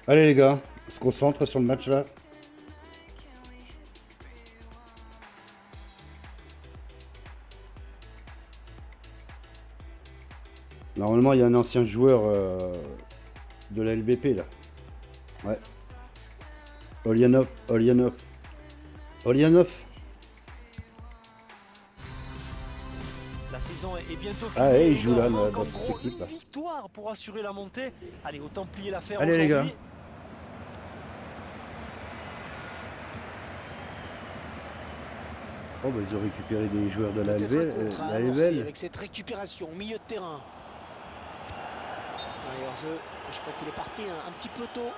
Allez les gars, on se concentre sur le match là. Normalement, il y a un ancien joueur de la LBP là. Ouais. Olianov. La saison est bientôt finie. Ah ouais, il et joue là manque dans en cette gros équipe une là. victoire pour assurer la montée. Allez, autant plier l'affaire Allez les gars. aujourd'hui. Oh bah ils ont récupéré des joueurs de la Peut-être un LVL. contre à La amorcer LVL. avec cette récupération au milieu de terrain. D'ailleurs, je crois qu'il est parti un petit peu tôt.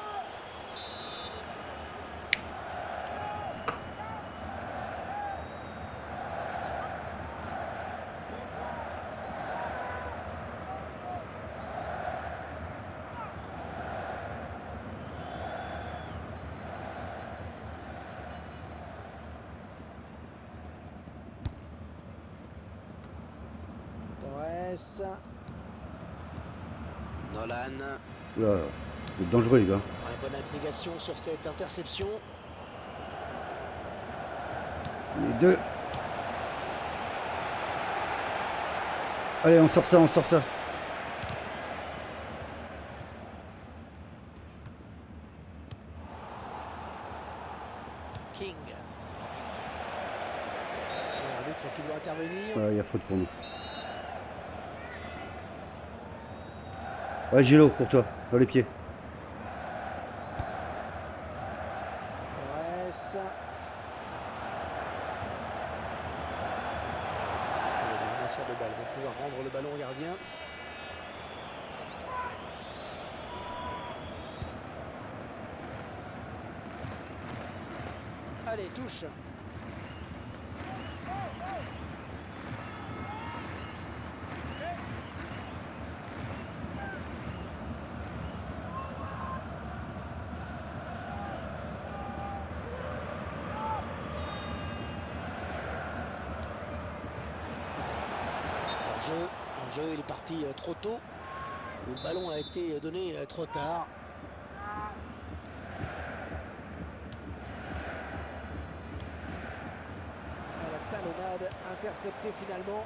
Torres. Nolan. Là, vous êtes dangereux les gars. Ouais, bonne abnégation sur cette interception. Les deux. Allez, on sort ça, on sort ça. King. L'arbitre qui doit intervenir. Ouais, il y a faute pour nous. Ouais, Gilo, pour toi, dans les pieds. Torres. Les lanceurs de balle vont pouvoir rendre le ballon au gardien. Allez, touche. En jeu, il est parti trop tôt. Le ballon a été donné trop tard. La talonnade interceptée finalement.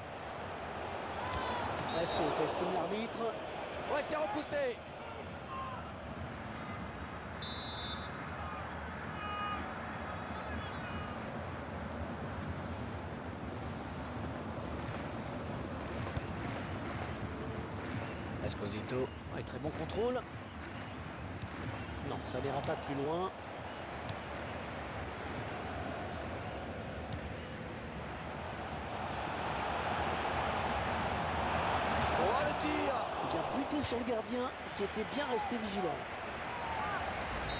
Ouais, faute, estime l'arbitre. Ouais, c'est repoussé. Esposito, ouais, très bon contrôle. Non, ça n'ira pas plus loin. Oh, le tir! Il vient buter sur le gardien qui était bien resté vigilant.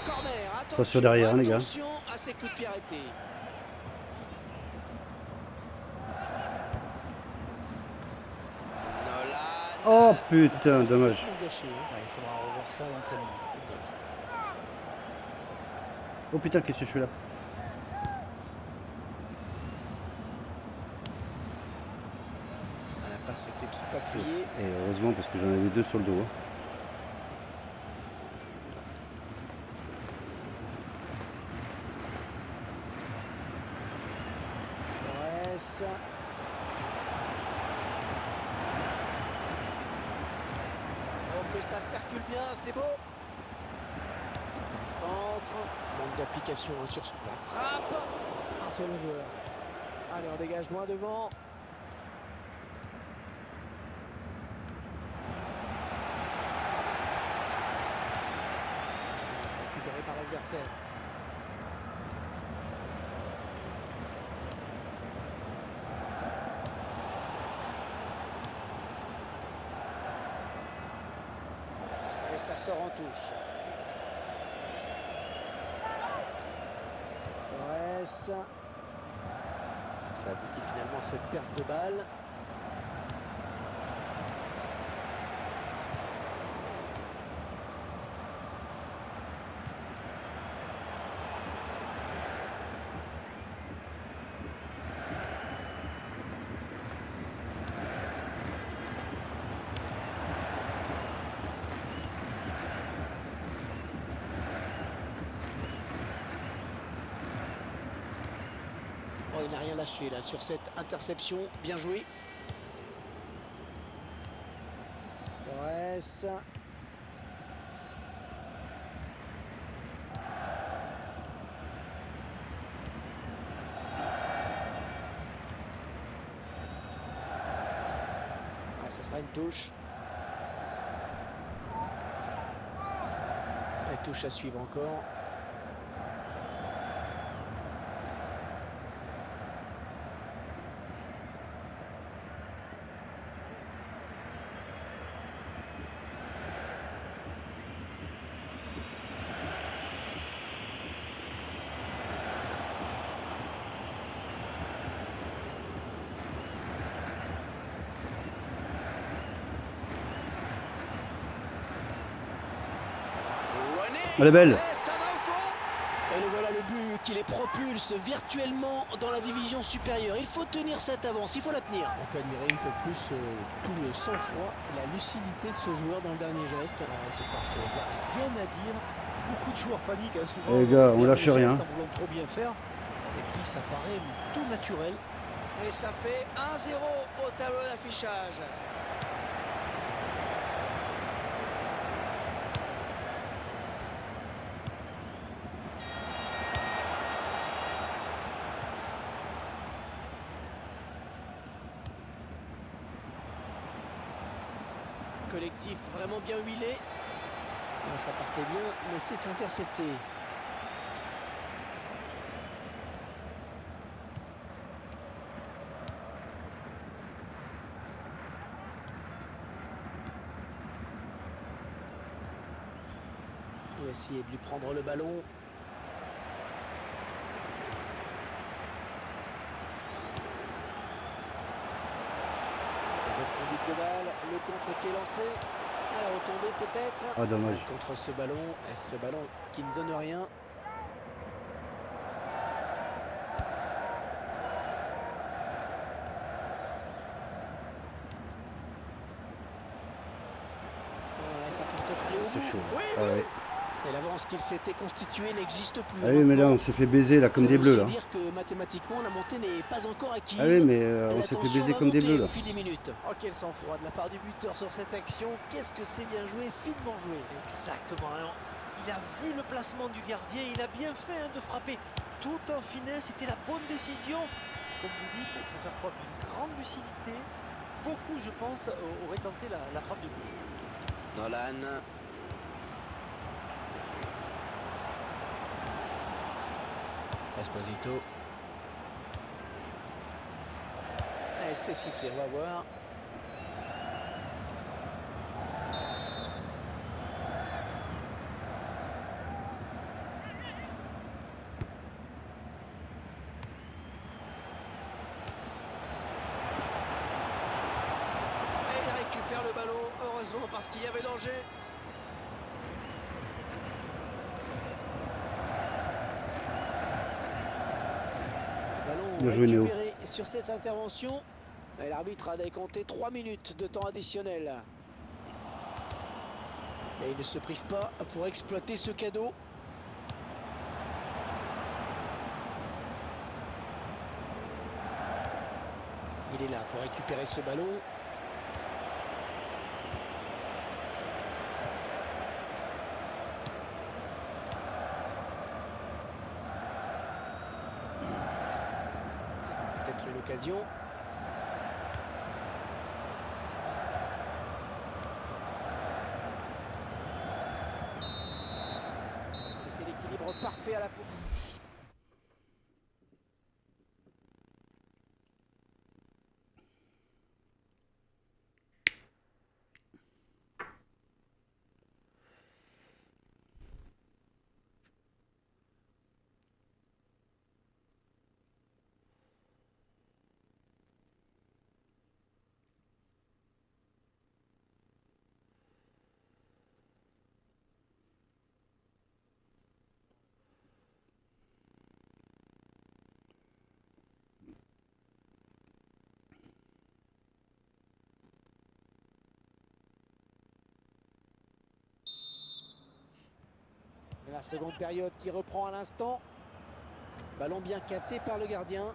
Corner, Attention derrière, hein, les gars. attention à ces coups de pied arrêtés. Oh putain, dommage. Gâché, hein. Ouais, il faudra revoir ça à l'entraînement. Oh putain, qu'est-ce que je fais là? La passe était trop appuyée. Et heureusement parce que j'en avais deux sur le dos. Hein. Torres. Oh, que ça circule bien, c'est beau. C'est un centre. Manque d'application hein, sur la frappe. Un seul joueur. Allez, on dégage loin devant. Récupéré par l'adversaire. Et ça sort en touche. Torres. Ça aboutit finalement à cette perte de balle. il n'a rien lâché là sur cette interception. Bien joué. Torres. Ah, ça sera une touche. Une touche à suivre encore. Elle est belle. Et ça va au fond. Et le voilà le but qui les propulse virtuellement dans la division supérieure. Il faut tenir cette avance, il faut la tenir. On peut admirer une fois de plus tout le sang-froid et la lucidité de ce joueur dans le dernier geste. C'est parfait. Il n'y a rien à dire. Beaucoup de joueurs paniquent hein, souvent. Les gars, on Dernier lâche geste rien. En voulant trop bien faire. Et puis ça paraît tout naturel. Et ça fait 1-0 au tableau d'affichage. Collectif vraiment bien huilé. Ah, ça partait bien, mais c'est intercepté. On va essayer de lui prendre le ballon. De balle, le contre qui est lancé. À la retombée peut-être. Ah, dommage. Contre ce ballon qui ne donne rien. Ouais, ça peut peut-être aller au C'est bout. chaud. Oui, Ah oui. ouais. Et l'avance qu'il s'était constituée n'existe plus. Ah oui, mais là, Maintenant, on s'est fait baiser là, comme ça des veut bleus aussi là. dire que mathématiquement la montée n'est pas encore acquise. Ah oui, mais on s'est fait L'attention baiser va comme des monter bleus là. au fil des minutes. Oh, quel sang-froid de la part du buteur sur cette action. Qu'est-ce que c'est bien joué, finement joué. Exactement. Alors, il a vu le placement du gardien. Il a bien fait hein, de frapper tout en finesse. C'était la bonne décision. Comme vous dites, il faut faire preuve d'une grande lucidité. Beaucoup, je pense, auraient tenté la frappe de but. Nolan. Esposito. Et c'est sifflé, on va voir. Et il récupère le ballon, heureusement parce qu'il y avait danger. Bien joué, Néo. Récupéré sur cette intervention. Et l'arbitre a décompté 3 minutes de temps additionnel. Et il ne se prive pas pour exploiter ce cadeau. Il est là pour récupérer ce ballon. Peut-être une occasion. Et c'est l'équilibre parfait à la position. La seconde période qui reprend à l'instant. Ballon bien capté par le gardien.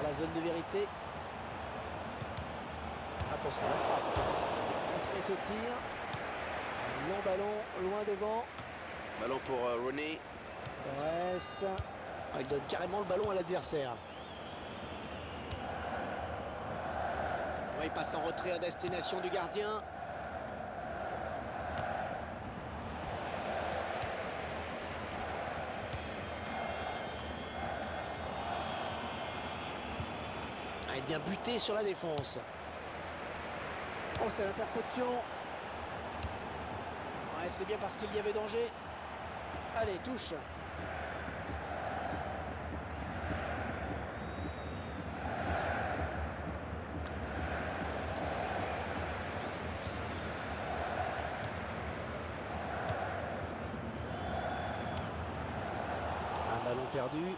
vers la zone de vérité. Attention, la frappe. Contrer ce tir. Long ballon, loin devant. Ballon pour Rooney. Torres. Il donne carrément le ballon à l'adversaire. Ouais, il passe en retrait à destination du gardien. Il vient buter sur la défense. Oh, c'est l'interception. Ouais, c'est bien parce qu'il y avait danger. Allez, touche. Un ballon perdu.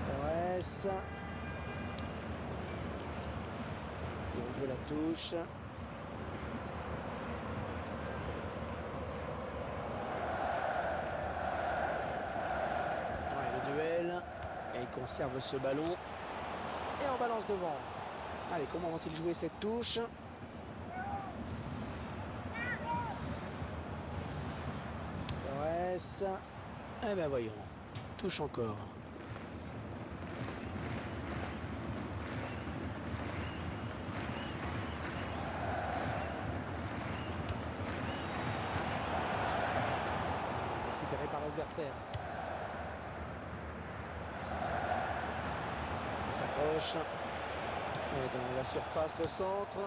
Torres. Et on joue la touche. Le duel. Et il conserve ce ballon. Et on balance devant. Allez, comment vont-ils jouer cette touche? Torres. Eh ben voyons. Touche encore. Récupéré par l'adversaire. Il s'approche. Et dans la surface, le centre.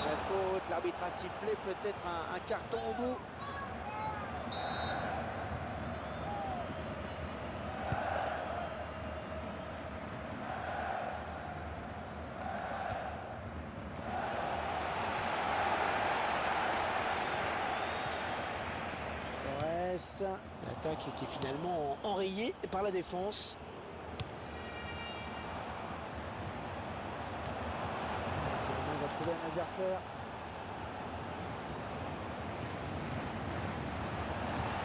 La faute, l'arbitre a sifflé, peut-être un carton au bout. L'attaque qui est finalement enrayée par la défense. Il va trouver un adversaire.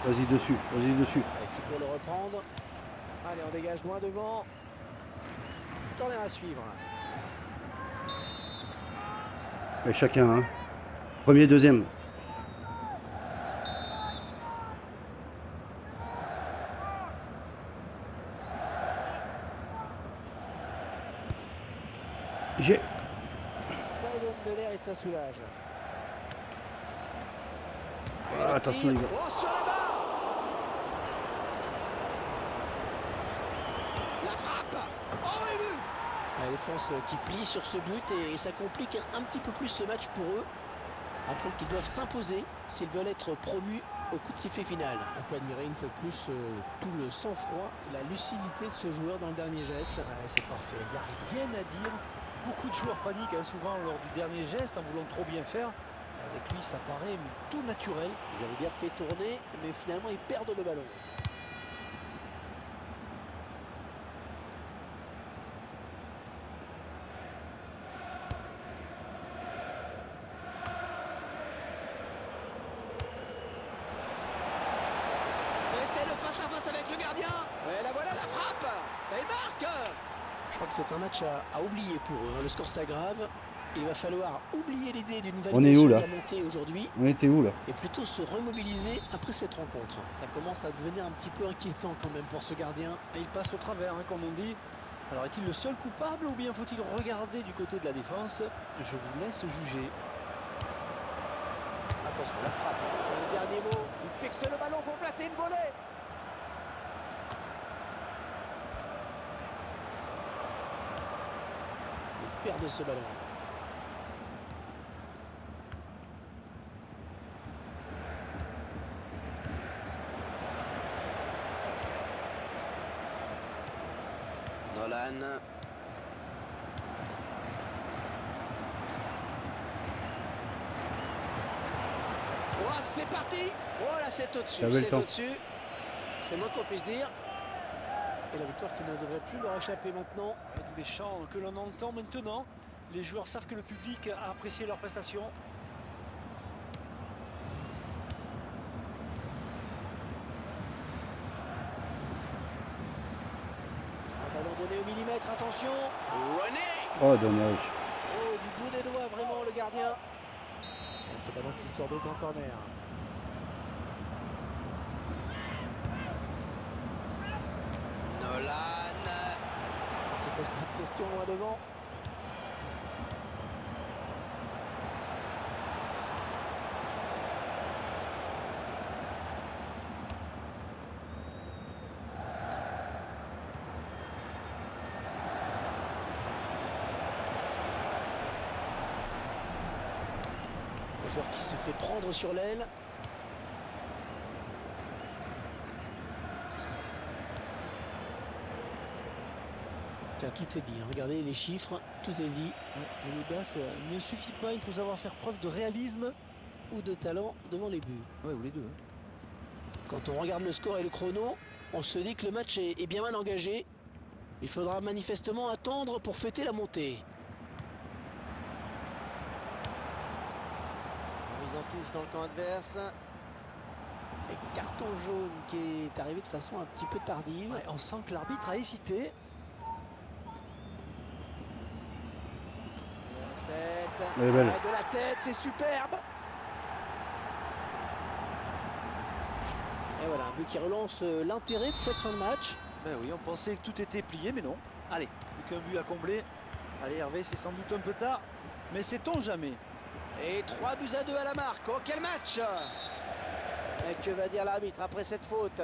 Vas-y dessus, vas-y dessus. Qui pour le reprendre. Allez, on dégage loin devant. Corner à suivre. Et chacun, hein. Premier, deuxième. J'ai. Ça donne de l'air et ça soulage. Ah, attention les gars. Oh, sur la barre. La frappe. Oh, et but. La défense qui plie sur ce but et ça complique un petit peu plus ce match pour eux. Après qu'ils doivent s'imposer s'ils veulent être promus au coup de sifflet final. On peut admirer une fois de plus tout le sang-froid et la lucidité de ce joueur dans le dernier geste. Ouais, c'est parfait, il n'y a rien à dire. Beaucoup de joueurs paniquent souvent lors du dernier geste en voulant trop bien faire. Avec lui, ça paraît tout naturel. Ils avaient bien fait tourner, mais finalement ils perdent le ballon. C'est le face à face avec le gardien. Et la voilà, la frappe. Elle marque. Je crois que c'est un match à oublier pour eux. Le score s'aggrave. Il va falloir oublier l'idée d'une validation de la montée aujourd'hui. On était où là? Et plutôt se remobiliser après cette rencontre. Ça commence à devenir un petit peu inquiétant quand même pour ce gardien. Et il passe au travers, hein, comme on dit. Alors est-il le seul coupable ou bien faut-il regarder du côté de la défense? Je vous laisse juger. Attention, la frappe. Le dernier mot. Il fixe le ballon pour placer une volée. Il perd ce ballon. Nolan. c'est parti. Voilà, c'est au-dessus, T'avais le c'est temps. au-dessus. C'est moins qu'on puisse dire. Et la victoire qui ne devrait plus leur échapper maintenant. Tous les chants que l'on entend maintenant, les joueurs savent que le public a apprécié leur prestation. Un ballon donné au millimètre, attention. René. Oh, dommage. Oh, du bout des doigts, vraiment, le gardien. Et ce ballon qui sort donc en corner. Nolan. On ne se pose pas de questions loin devant. Le joueur qui se fait prendre sur l'aile. Tiens, tout est dit, hein. Regardez les chiffres, tout est dit. Et l'audace ne suffit pas, il faut savoir faire preuve de réalisme. Ou de talent devant les buts. Ouais, ou les deux. Quand on regarde le score et le chrono, on se dit que le match est bien mal engagé. Il faudra manifestement attendre pour fêter la montée. Mise en touche dans le camp adverse. Et carton jaune qui est arrivé de façon un petit peu tardive. Ouais, on sent que l'arbitre a hésité. De la tête. Elle est belle. Ouais, de la tête, c'est superbe. Et voilà, un but qui relance l'intérêt de cette fin de match. Ben oui, on pensait que tout était plié, mais non. Allez, plus qu'un but à combler. Allez, Hervé, c'est sans doute un peu tard, mais sait-on jamais. Et 3-2 à la marque. Oh, quel match! Et que va dire l'arbitre après cette faute?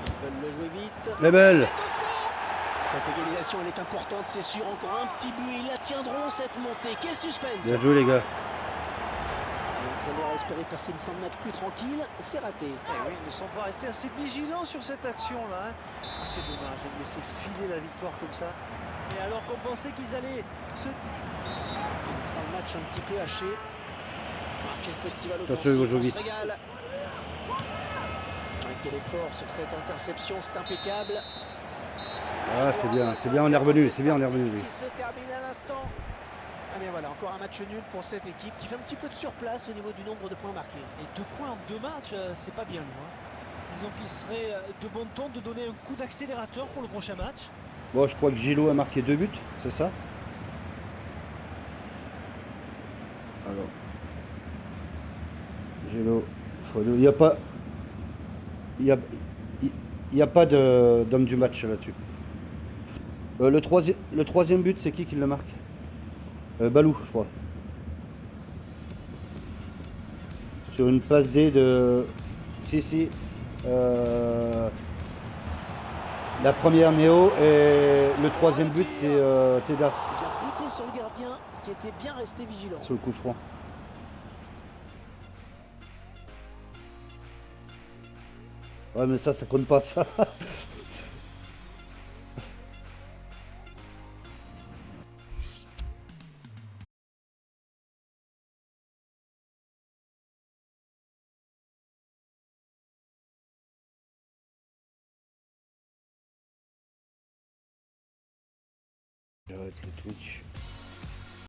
Ils veulent le jouer vite. Elle est belle. C'est au fond. Cette égalisation, elle est importante, c'est sûr. Encore un petit but, ils la tiendront cette montée. Quel suspense! Bien joué, les gars. L'entraîneur espérait passer une fin de match plus tranquille, c'est raté. Eh oui, ils ne sont pas restés assez vigilants sur cette action-là. Hein. Ah, c'est dommage de laisser filer la victoire comme ça. Et alors qu'on pensait qu'ils allaient se... Une fin de match un petit peu hachée. Marqué le festival Attention, Hugo offensif, on se Jovic. régale. Ah, quel effort sur cette interception, c'est impeccable. Ah, c'est bien, on est revenu, c'est bien, on est revenu. Oui. Qui se termine à l'instant. Ah bien voilà, encore un match nul pour cette équipe qui fait un petit peu de surplace au niveau du nombre de points marqués. Et 2 points en 2 matchs, c'est pas bien loin. Disons qu'il serait de bon ton de donner un coup d'accélérateur pour le prochain match. Bon, je crois que Gilo a marqué 2 buts, c'est ça? Alors. Gilo, il n'y a pas. Il y a pas d'homme du match là-dessus. Le troisième but, c'est qui le marque? Balou, je crois. Sur une passe D de... Si. La première Néo et le troisième but, c'est Tedas Il vient buter sur le gardien qui était bien resté vigilant. sur le coup franc. Ouais, mais ça compte pas, ça. J'arrête le Twitch.